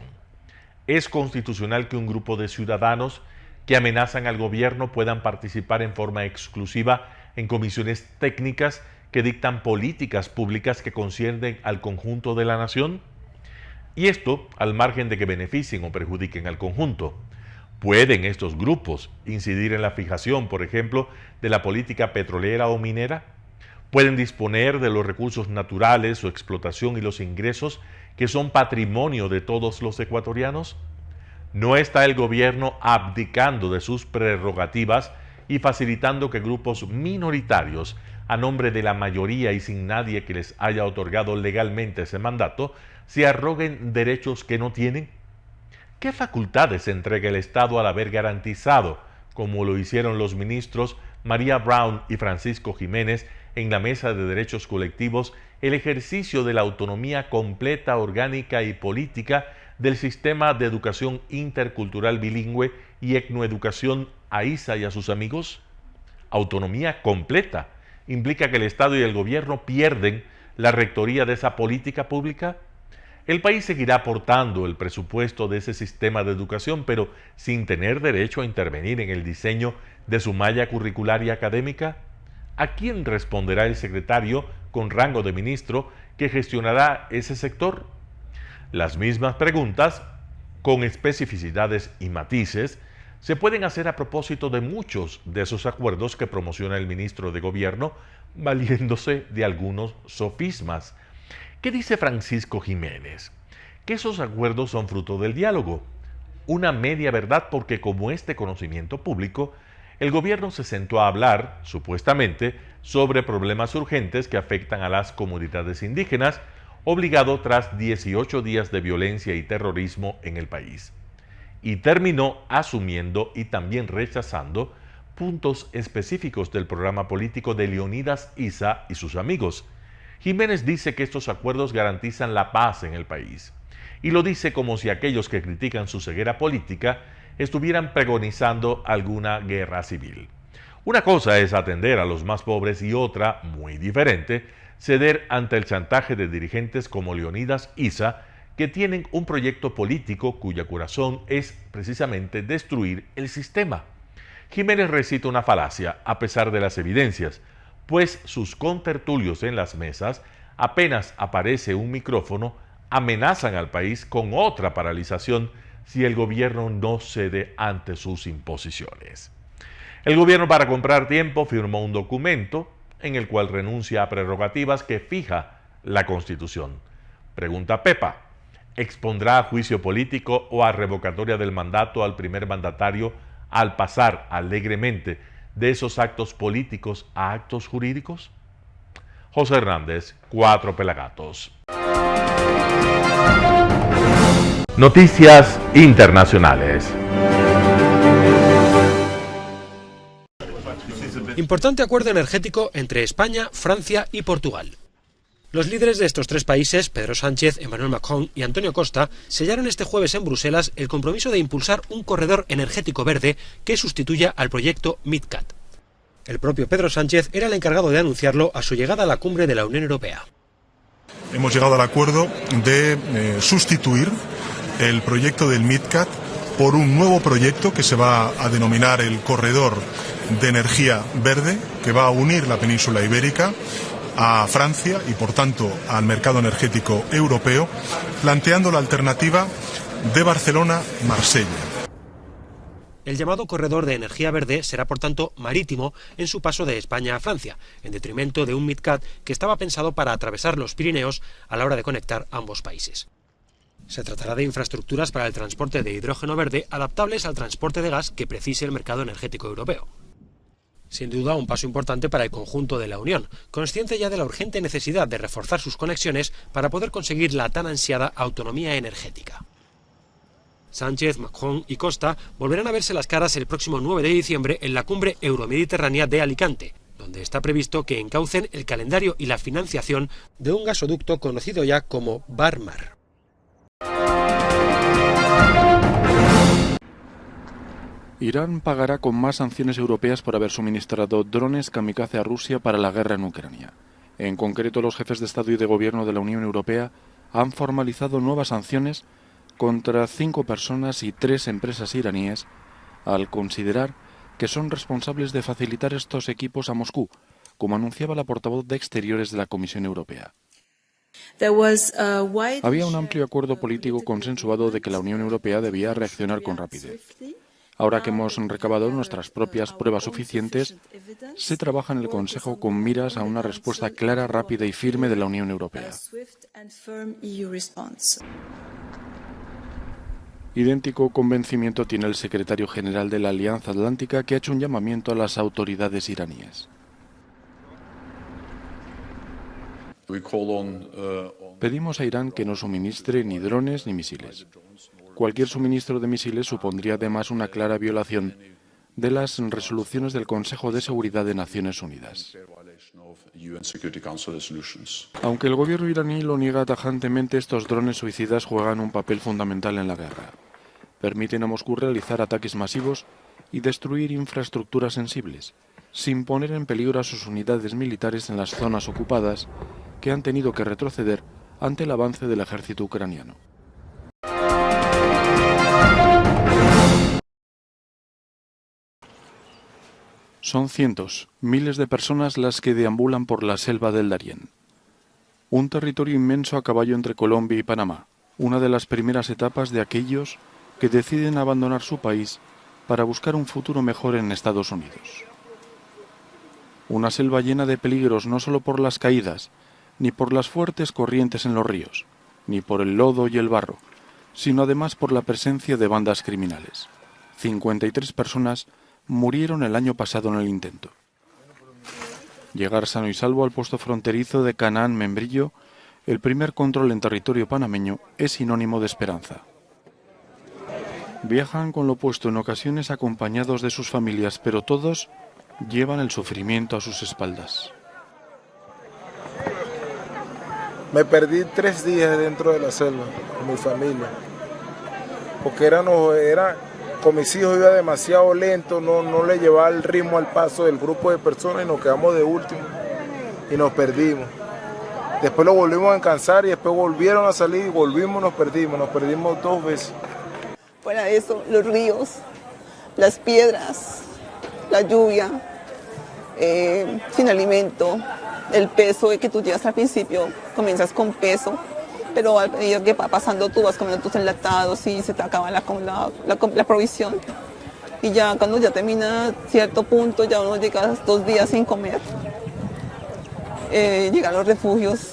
[SPEAKER 1] ¿Es constitucional que un grupo de ciudadanos que amenazan al gobierno puedan participar en forma exclusiva en comisiones técnicas que dictan políticas públicas que conciernen al conjunto de la nación? Y esto al margen de que beneficien o perjudiquen al conjunto. ¿Pueden estos grupos incidir en la fijación, por ejemplo, de la política petrolera o minera? ¿Pueden disponer de los recursos naturales, su explotación y los ingresos que son patrimonio de todos los ecuatorianos? ¿No está el gobierno abdicando de sus prerrogativas y facilitando que grupos minoritarios, a nombre de la mayoría y sin nadie que les haya otorgado legalmente ese mandato, se arroguen derechos que no tienen? ¿Qué facultades entrega el Estado al haber garantizado, como lo hicieron los ministros María Brown y Francisco Jiménez en la Mesa de Derechos Colectivos, el ejercicio de la autonomía completa, orgánica y política del sistema de educación intercultural bilingüe y etnoeducación a ISA y a sus amigos? Autonomía completa implica que el Estado y el gobierno pierden la rectoría de esa política pública. El país seguirá aportando el presupuesto de ese sistema de educación, pero sin tener derecho a intervenir en el diseño de su malla curricular y académica. ¿A quién responderá el secretario con rango de ministro que gestionará ese sector? Las mismas preguntas, con especificidades y matices, se pueden hacer a propósito de muchos de esos acuerdos que promociona el ministro de Gobierno, valiéndose de algunos sofismas. ¿Qué dice Francisco Jiménez? Que esos acuerdos son fruto del diálogo. Una media verdad, porque como este conocimiento público, el gobierno se sentó a hablar, supuestamente, sobre problemas urgentes que afectan a las comunidades indígenas, obligado tras 18 días de violencia y terrorismo en el país. Y terminó asumiendo y también rechazando puntos específicos del programa político de Leonidas Issa y sus amigos. Jiménez dice que estos acuerdos garantizan la paz en el país, y lo dice como si aquellos que critican su ceguera política estuvieran pregonizando alguna guerra civil. Una cosa es atender a los más pobres y otra, muy diferente, ceder ante el chantaje de dirigentes como Leonidas Issa, que tienen un proyecto político cuya corazón es precisamente destruir el sistema. Jiménez recita una falacia a pesar de las evidencias, pues sus contertulios en las mesas, apenas aparece un micrófono, amenazan al país con otra paralización si el gobierno no cede ante sus imposiciones. El gobierno, para comprar tiempo, firmó un documento en el cual renuncia a prerrogativas que fija la Constitución. Pregunta Pepa, ¿expondrá a juicio político o a revocatoria del mandato al primer mandatario al pasar alegremente de esos actos políticos a actos jurídicos? José Hernández, 4 Pelagatos. Noticias internacionales.
[SPEAKER 12] Importante acuerdo energético entre España, Francia y Portugal. Los líderes de estos tres países, Pedro Sánchez, Emmanuel Macron y Antonio Costa, sellaron este jueves en Bruselas el compromiso de impulsar un corredor energético verde que sustituya al proyecto MidCat. El propio Pedro Sánchez era el encargado de anunciarlo a su llegada a la cumbre de la Unión Europea.
[SPEAKER 13] Hemos llegado al acuerdo de sustituir el proyecto del MidCat por un nuevo proyecto que se va a denominar el Corredor de Energía Verde, que va a unir la península ibérica a Francia y, por tanto, al mercado energético europeo, planteando la alternativa de Barcelona-Marsella.
[SPEAKER 12] El llamado corredor de energía verde será, por tanto, marítimo en su paso de España a Francia, en detrimento de un MidCat que estaba pensado para atravesar los Pirineos a la hora de conectar ambos países. Se tratará de infraestructuras para el transporte de hidrógeno verde adaptables al transporte de gas que precise el mercado energético europeo. Sin duda, un paso importante para el conjunto de la Unión, consciente ya de la urgente necesidad de reforzar sus conexiones para poder conseguir la tan ansiada autonomía energética. Sánchez, Macron y Costa volverán a verse las caras el próximo 9 de diciembre en la cumbre euromediterránea de Alicante, donde está previsto que encaucen el calendario y la financiación de un gasoducto conocido ya como Barmar.
[SPEAKER 14] Irán pagará con más sanciones europeas por haber suministrado drones kamikaze a Rusia para la guerra en Ucrania. En concreto, los jefes de Estado y de Gobierno de la Unión Europea han formalizado nuevas sanciones contra 5 personas y 3 empresas iraníes al considerar que son responsables de facilitar estos equipos a Moscú, como anunciaba la portavoz de Exteriores de la Comisión Europea. Había un amplio acuerdo político consensuado de que la Unión Europea debía reaccionar con rapidez. Ahora que hemos recabado nuestras propias pruebas suficientes, se trabaja en el Consejo con miras a una respuesta clara, rápida y firme de la Unión Europea. Idéntico convencimiento tiene el secretario general de la Alianza Atlántica, que ha hecho un llamamiento a las autoridades iraníes. Pedimos a Irán que no suministre ni drones ni misiles. Cualquier suministro de misiles supondría además una clara violación de las resoluciones del Consejo de Seguridad de Naciones Unidas. Aunque el gobierno iraní lo niega tajantemente, estos drones suicidas juegan un papel fundamental en la guerra. Permiten a Moscú realizar ataques masivos y destruir infraestructuras sensibles, sin poner en peligro a sus unidades militares en las zonas ocupadas, que han tenido que retroceder ante el avance del ejército ucraniano. Son cientos, miles de personas las que deambulan por la selva del Darién. Un territorio inmenso a caballo entre Colombia y Panamá, una de las primeras etapas de aquellos que deciden abandonar su país para buscar un futuro mejor en Estados Unidos. Una selva llena de peligros no solo por las caídas, ni por las fuertes corrientes en los ríos, ni por el lodo y el barro, sino además por la presencia de bandas criminales. 53 personas murieron el año pasado en el intento. Llegar sano y salvo al puesto fronterizo de Canaán Membrillo, el primer control en territorio panameño, es sinónimo de esperanza. Viajan con lo opuesto, en ocasiones acompañados de sus familias, pero todos llevan el sufrimiento a sus espaldas.
[SPEAKER 15] Me perdí 3 días dentro de la selva con mi familia, porque con mis hijos iba demasiado lento, no le llevaba el ritmo al paso del grupo de personas y nos quedamos de último y nos perdimos. Después lo volvimos a alcanzar y después volvieron a salir y volvimos, nos perdimos 2 veces.
[SPEAKER 16] Fuera de eso, los ríos, las piedras, la lluvia, sin alimento, el peso que tú llevas al principio, comienzas con peso, pero a medida que va pasando tú vas comiendo tus enlatados y se te acaba la provisión. Y ya cuando ya termina cierto punto, ya uno llega 2 días sin comer. Llegan los refugios,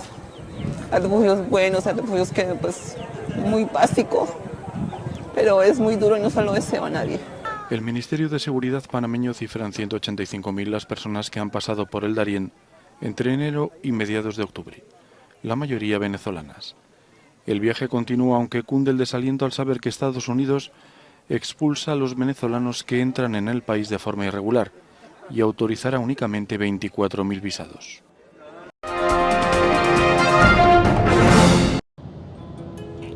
[SPEAKER 16] a refugios buenos, a refugios que pues muy básicos, pero es muy duro y no se lo deseo a nadie.
[SPEAKER 14] El Ministerio de Seguridad panameño cifra en 185.000 las personas que han pasado por el Darién entre enero y mediados de octubre, la mayoría venezolanas. El viaje continúa, aunque cunde el desaliento al saber que Estados Unidos expulsa a los venezolanos que entran en el país de forma irregular y autorizará únicamente 24.000 visados.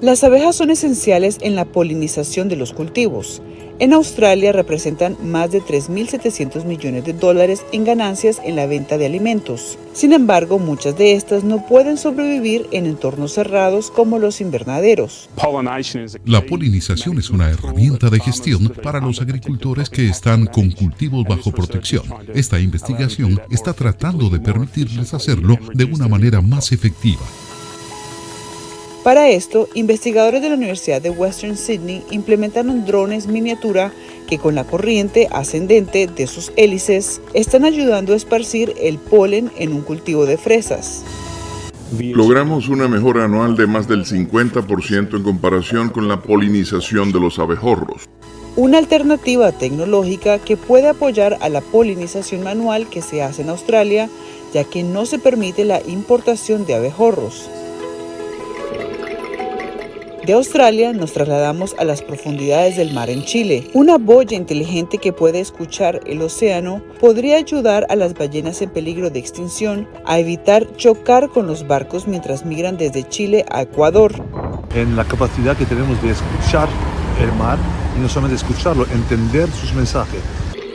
[SPEAKER 17] Las abejas son esenciales en la polinización de los cultivos. En Australia representan más de 3.700 millones de dólares en ganancias en la venta de alimentos. Sin embargo, muchas de estas no pueden sobrevivir en entornos cerrados como los invernaderos.
[SPEAKER 18] La polinización es una herramienta de gestión para los agricultores que están con cultivos bajo protección. Esta investigación está tratando de permitirles hacerlo de una manera más efectiva.
[SPEAKER 17] Para esto, investigadores de la Universidad de Western Sydney implementaron drones miniatura que con la corriente ascendente de sus hélices están ayudando a esparcir el polen en un cultivo de fresas.
[SPEAKER 19] Logramos una mejora anual de más del 50% en comparación con la polinización de los abejorros.
[SPEAKER 17] Una alternativa tecnológica que puede apoyar a la polinización manual que se hace en Australia, ya que no se permite la importación de abejorros. De Australia nos trasladamos a las profundidades del mar en Chile. Una boya inteligente que puede escuchar el océano podría ayudar a las ballenas en peligro de extinción a evitar chocar con los barcos mientras migran desde Chile a Ecuador.
[SPEAKER 20] En la capacidad que tenemos de escuchar el mar y no solamente escucharlo, entender sus mensajes.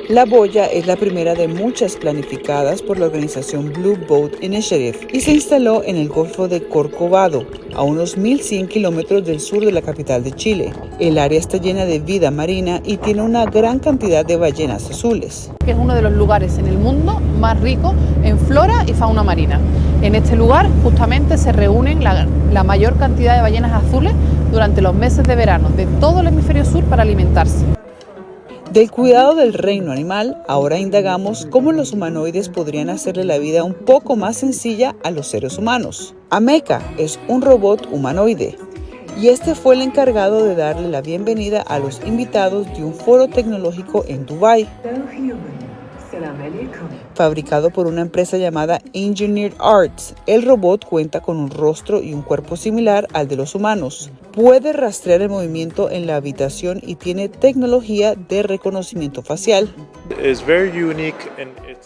[SPEAKER 17] La boya es la primera de muchas planificadas por la organización Blue Boat Initiative y se instaló en el Golfo de Corcovado, a unos 1.100 kilómetros del sur de la capital de Chile. El área está llena de vida marina y tiene una gran cantidad de ballenas azules.
[SPEAKER 21] Es uno de los lugares en el mundo más ricos en flora y fauna marina. En este lugar justamente se reúnen la mayor cantidad de ballenas azules durante los meses de verano de todo el hemisferio sur para alimentarse.
[SPEAKER 17] Del cuidado del reino animal, ahora indagamos cómo los humanoides podrían hacerle la vida un poco más sencilla a los seres humanos. Ameca es un robot humanoide y este fue el encargado de darle la bienvenida a los invitados de un foro tecnológico en Dubái. Fabricado por una empresa llamada Engineered Arts, el robot cuenta con un rostro y un cuerpo similar al de los humanos. Puede rastrear el movimiento en la habitación y tiene tecnología de reconocimiento facial.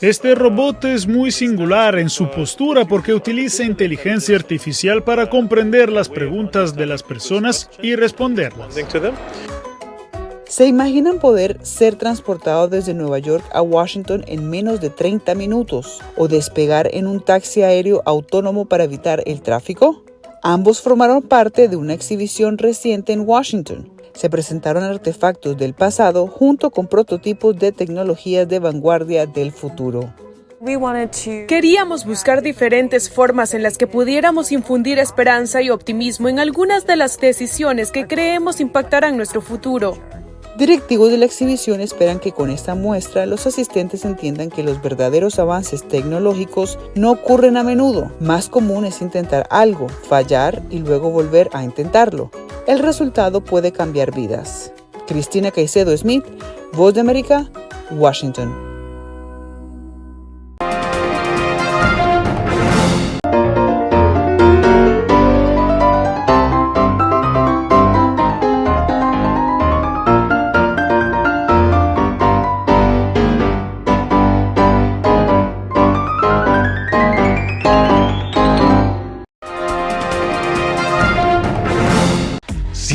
[SPEAKER 22] Este robot es muy singular en su postura porque utiliza inteligencia artificial para comprender las preguntas de las personas y responderlas.
[SPEAKER 17] ¿Se imaginan poder ser transportados desde Nueva York a Washington en menos de 30 minutos o despegar en un taxi aéreo autónomo para evitar el tráfico? Ambos formaron parte de una exhibición reciente en Washington. Se presentaron artefactos del pasado junto con prototipos de tecnologías de vanguardia del futuro.
[SPEAKER 23] Queríamos buscar diferentes formas en las que pudiéramos infundir esperanza y optimismo en algunas de las decisiones que creemos impactarán nuestro futuro.
[SPEAKER 17] Directivos de la exhibición esperan que con esta muestra los asistentes entiendan que los verdaderos avances tecnológicos no ocurren a menudo. Más común es intentar algo, fallar y luego volver a intentarlo. El resultado puede cambiar vidas. Cristina Caicedo Smith, Voz de América, Washington.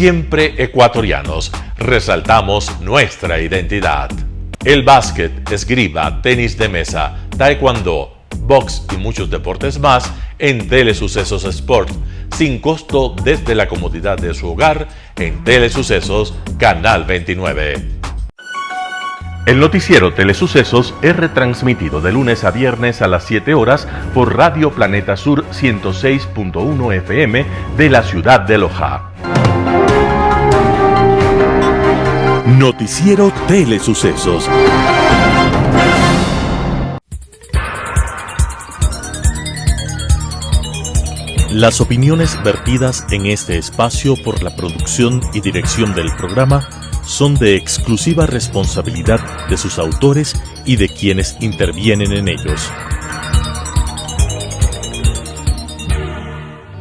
[SPEAKER 1] Siempre ecuatorianos, resaltamos nuestra identidad. El básquet, esgrima, tenis de mesa, taekwondo, box y muchos deportes más en Telesucesos Sport, sin costo desde la comodidad de su hogar en Telesucesos Canal 29. El noticiero Telesucesos es retransmitido de lunes a viernes a las 7 horas por Radio Planeta Sur 106.1 FM de la ciudad de Loja.
[SPEAKER 24] Noticiero Telesucesos. Las opiniones vertidas en este espacio por la producción y dirección del programa son de exclusiva responsabilidad de sus autores y de quienes intervienen en ellos.